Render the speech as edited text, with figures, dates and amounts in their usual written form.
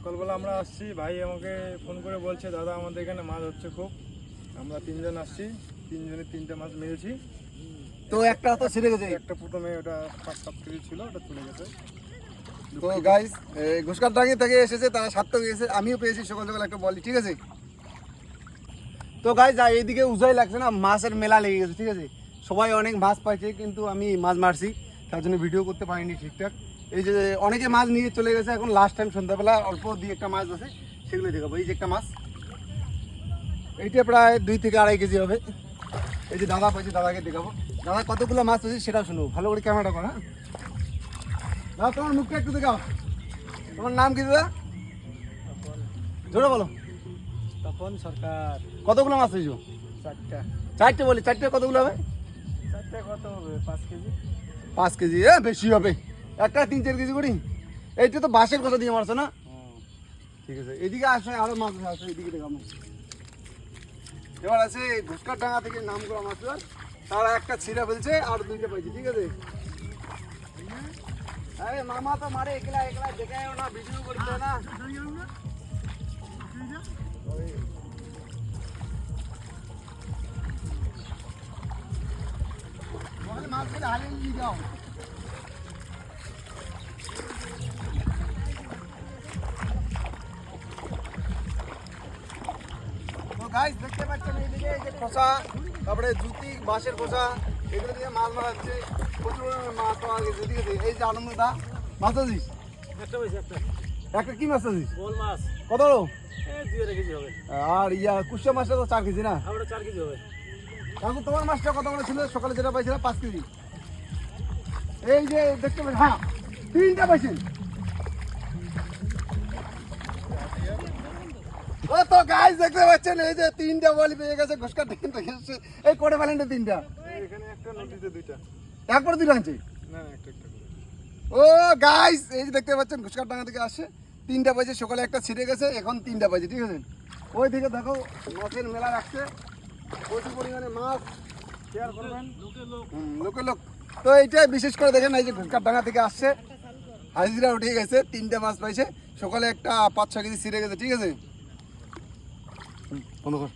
সকালবেলা আমরা আসছি, ভাই আমাকে ফোন করে বলছে দাদা আমাদের এখানে মাছ হচ্ছে খুব। আমরা 3 জন আসছি, 3 জনে 3টে মাছ মেরেছি। তো একটা তো ছিঁড়ে গেছে, একটা প্রথমে ওটা 5-7 কেজি ছিল, ওটা চলে গেছে। তো গাইস ঘুষকারডাঙ্গি থেকে এসেছে, তারা সার্থক গেছে, আমিও পেয়েছি সকাল সকাল একটা বলি, ঠিক আছে। তো গাইস এইদিকে উজাই লাগছে না, মাছের মেলা লেগে গেছে, ঠিক আছে। সবাই অনেক মাছ পাইছে, কিন্তু আমি মাছ মারছি, তার জন্য ভিডিও করতে পারিনি ঠিকঠাক। এই যে অনেকে মাছ নিয়ে চলে গেছে, এখন লাস্ট টাইম সন্ধ্যাবেলা অল্প দিয়ে একটা মাছ আছে, সেগুলো দেখাবো। এই যে একটা মাছ, এইটা প্রায় 2 থেকে 2.5 কেজি হবে। এই যে দাদা পাইছে, দাদাকে দেখাবো। দাদা কতগুলো মাছ আছে সেটাও শুনো, ভালো করে ক্যামেরাটা করো। হ্যাঁ দাদা, তোমার মুখটা একটু দেখাও। তোমার নাম কি দাদা? জোরে বলো। তপন সরকার। কতগুলো মাছ হয়েছো? 4টা। 4টে বলি, 4টে কতগুলো হবে? 4টে কত হবে? 5 কেজি। 5 কেজি, বেশি হবে। একটা 3-4 কেজি করি। এইটা তো বাঁশের কথা দিয়ে মারছো না? ঠিক আছে, এদিকে আসে আরো মাছ আছে, এদিকে দেখাবো। এবার আছে ঘুষকারডাঙ্গা থেকে নাম করা মাছ, তারা একটা ছিঁড়া ফেলছে আর 2টে পাইছে, ঠিক আছে। আরে মামা তো মারে একলা একলা, দেখায়ও না, ভিডিও করছে না। মাছগুলো হারিয়ে নিয়ে যাও। তো গাইস দেখতে পাচ্ছেন এইদিকে এই যে খোসা, তারপরে জুতি, বাঁশের খোসা, এগুলো দিয়ে মাছ মারা হচ্ছে। প্রচুর মাছ পাওয়া গেছে, ঠিক আছে। এই যে আনন্দদা মাছ আছিস, একটা হইছে একটা। একটা কি মাছ আছিস? গোল মাছ। কত বড়? এই 2 কেজি হবে। আর কুশিয়া মাছটা তো 4 কেজি না? আমরা 4 কেজি হবে। কাকু তোমার মাছটা কত বড় ছিল? সকালে যেটা পাইছিলাম 5 কেজি। এই যে দেখতে পাচ্ছেন, হ্যাঁ 3টা পাইছেন। ও তো গাইস দেখতে পাচ্ছেন, এই যে 3টা বলি পেয়ে গেছে ঘুষকার থেকে এসেছে। এই কোটে ফেলেন 3টা, এখানে একটা, নদীতে 2টা। একবার 2টা আনছে। না না, একটা একটা করে। ও গাইস এই যে দেখতে পাচ্ছেন ঘুষকারডাঙ্গা থেকে আসছে, 3টা পাইছে। সকালে একটা ছিঁড়ে গেছে, এখন 3টা পাইছে, ঠিক আছে। ওই দিকে দেখো মাছের মেলা রাখছে, প্রচুর পরিমাণে মাছ। শেয়ার করবেন, লোকের লোক। তো এইটাই বিশেষ করে দেখেন, এই যে ঘুষকারডাঙ্গা থেকে আসছে, হাজিরা উঠে গেছে, 3টে মাছ পাইছে। সকালে একটা 5-6 কেজি ছিঁড়ে গেছে, ঠিক আছে। বন্ধ কর।